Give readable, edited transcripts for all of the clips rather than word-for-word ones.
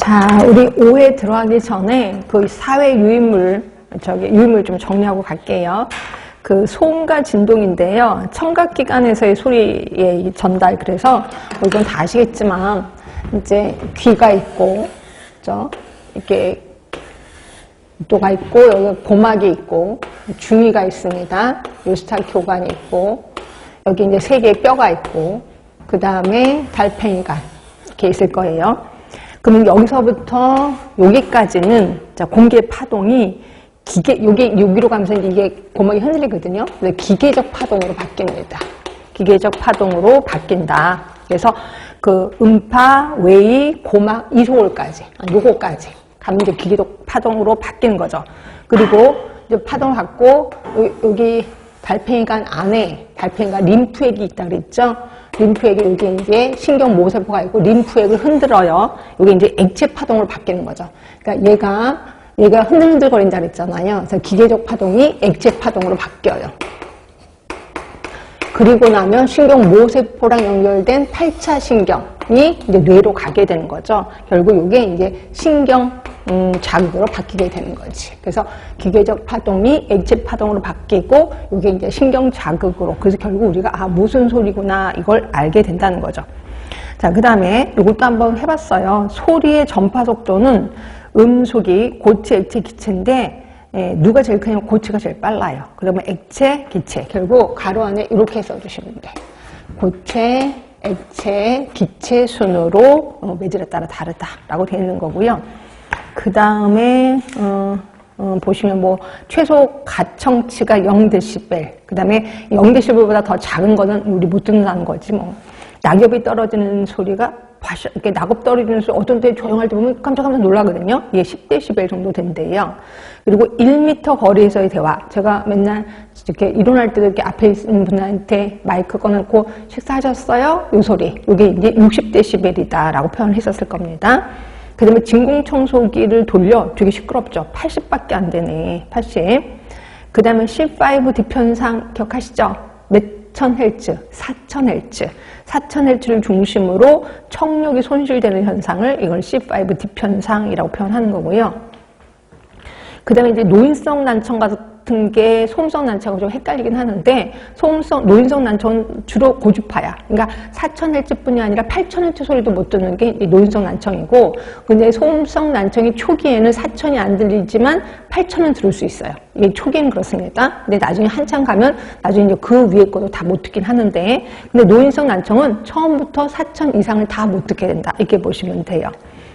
자, 우리 5회 들어가기 전에 그 사회 유인물, 유인물 좀 정리하고 갈게요. 그 소음과 진동인데요. 청각기관에서의 소리의 전달, 그래서 뭐 이건 다 아시겠지만, 이제 귀가 있고, 그죠? 이렇게 또가 있고, 여기 고막이 있고, 중위가 있습니다. 요스탈교관이 있고, 여기 이제 세 개의 뼈가 있고, 그 다음에 달팽이관 이렇게 있을 거예요. 그럼 여기서부터 여기까지는 공기 파동이 여기로 가면서 이게 고막이 흔들리거든요. 그래서 기계적 파동으로 바뀝니다. 기계적 파동으로 바뀐다. 그래서 그 음파, 웨이, 고막, 이소골까지, 요거까지 가면 이제 기계적 파동으로 바뀌는 거죠. 그리고 이제 파동을 갖고 여기 달팽이관 안에 달팽이관 림프액이 있다 그랬죠. 림프액이 여기 이제 신경 모세포가 있고 림프액을 흔들어요. 여기 이제 액체 파동으로 바뀌는 거죠. 그러니까 얘가 흔들흔들거린다 그랬잖아요. 그래서 기계적 파동이 액체 파동으로 바뀌어요. 그리고 나면 신경 모세포랑 연결된 8차 신경이 이제 뇌로 가게 되는 거죠. 결국 이게 이제 신경 자극으로 바뀌게 되는 거지. 그래서 기계적 파동이 액체 파동으로 바뀌고 이게 이제 신경 자극으로. 그래서 결국 우리가 무슨 소리구나 이걸 알게 된다는 거죠. 자, 그 다음에 이것도 한번 해봤어요. 소리의 전파 속도는 음속이 고체, 액체, 기체인데 누가 제일 크냐면 고체가 제일 빨라요. 그러면 액체, 기체. 결국 가로 안에 이렇게 써주시면 돼요. 고체, 액체, 기체 순으로 매질에 따라 다르다라고 되어 있는 거고요. 그 다음에 보시면 뭐 최소 가청치가 0dB. 그 다음에 0dB보다 더 작은 거는 우리 못 듣는다는 거지 뭐. 낙엽이 떨어지는 소리가 이렇게 낙엽 떨어지는 소리 어떤 때 조용할 때 보면 깜짝깜짝 놀라거든요. 이게 10dB 정도 된대요. 그리고 1m 거리에서의 대화. 제가 맨날 이렇게 이론할 때도 이렇게 앞에 있는 분한테 마이크 꺼놓고 식사하셨어요? 이 소리. 이게 이제 60dB이다라고 표현했었을 겁니다. 그 다음에 진공청소기를 돌려 되게 시끄럽죠. 80밖에 안 되네. 80. 그 다음에 C5 디편상 기억하시죠? 몇천 헬츠, 4000 헬츠. 4000 헬츠를 중심으로 청력이 손실되는 현상을 이걸 C5 디편상이라고 표현하는 거고요. 그 다음에 이제 노인성 난청 같은 게 소음성 난청하고 좀 헷갈리긴 하는데 노인성 난청은 주로 고주파야. 그러니까 4000Hz 뿐이 아니라 8000Hz 소리도 못 듣는 게 노인성 난청이고, 근데 소음성 난청이 초기에는 4000이 안 들리지만 8000은 들을 수 있어요. 이게 초기에는 그렇습니다. 근데 나중에 한참 가면 나중에 이제 그 위에 것도 다 못 듣긴 하는데, 근데 노인성 난청은 처음부터 4000 이상을 다 못 듣게 된다. 이렇게 보시면 돼요.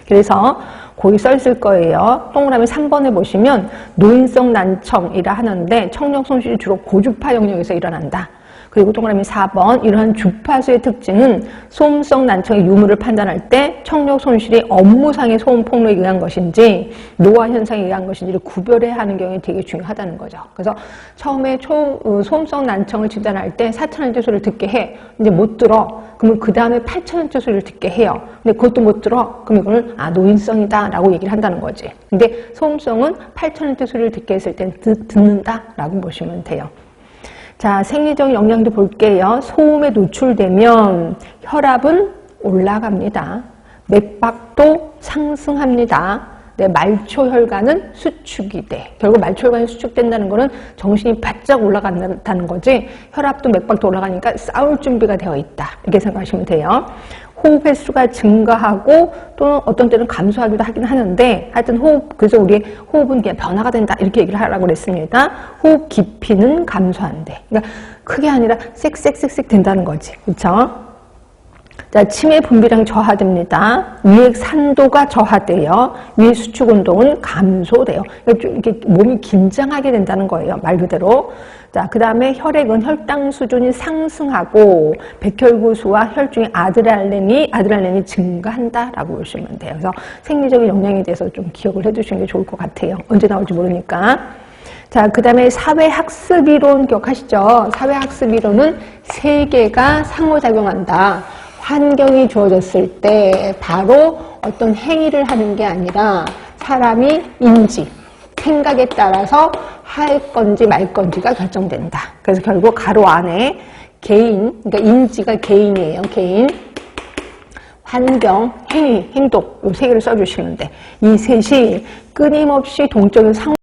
그래서 거기 써 있을 거예요. 동그라미 3번에 보시면 노인성 난청이라 하는데 청력 손실이 주로 고주파 영역에서 일어난다. 그리고 동그라미 4번 이러한 주파수의 특징은 소음성 난청의 유무를 판단할 때 청력 손실이 업무상의 소음 폭로에 의한 것인지 노화 현상에 의한 것인지를 구별해야 하는 경우에 되게 중요하다는 거죠. 그래서 처음에 소음성 난청을 진단할 때 4000Hz 소리를 듣게 해. 이제 못 들어. 그러면 그 다음에 8000Hz 소리를 듣게 해요. 근데 그것도 못 들어. 그럼 이걸 노인성이다 라고 얘기를 한다는 거지. 근데 소음성은 8000Hz 소리를 듣게 했을 땐 듣는다 라고 보시면 돼요. 자, 생리적 영향도 볼게요. 소음에 노출되면 혈압은 올라갑니다. 맥박도 상승합니다. 네, 말초혈관은 수축이 돼. 결국 말초혈관이 수축된다는 거는 정신이 바짝 올라간다는 거지. 혈압도 맥박도 올라가니까 싸울 준비가 되어 있다. 이렇게 생각하시면 돼요. 호흡 횟수가 증가하고 또는 어떤 때는 감소하기도 하긴 하는데 하여튼 그래서 우리 호흡은 그냥 변화가 된다 이렇게 얘기를 하라고 그랬습니다. 호흡 깊이는 감소한대. 그러니까 크게 아니라 쌕쌕쌕쌕 된다는 거지. 그렇죠? 자, 치매 분비량 저하됩니다. 위액 산도가 저하돼요. 위 수축 운동은 감소돼요. 그러니까 좀 이렇게 몸이 긴장하게 된다는 거예요. 말 그대로. 자, 그 다음에 혈액은 혈당 수준이 상승하고 백혈구수와 혈중의 아드레날린이 증가한다라고 보시면 돼요. 그래서 생리적인 영향에 대해서 좀 기억을 해두시는 게 좋을 것 같아요. 언제 나올지 모르니까. 자, 그 다음에 사회학습이론 기억하시죠? 사회학습이론은 세 개가 상호작용한다. 환경이 주어졌을 때 바로 어떤 행위를 하는 게 아니라 사람이 인지, 생각에 따라서 할 건지 말 건지가 결정된다. 그래서 결국 가로 안에 개인, 그러니까 인지가 개인이에요. 개인. 환경, 행위, 행동 이 세 개를 써주시면 돼. 이 셋이 끊임없이 동적인 상황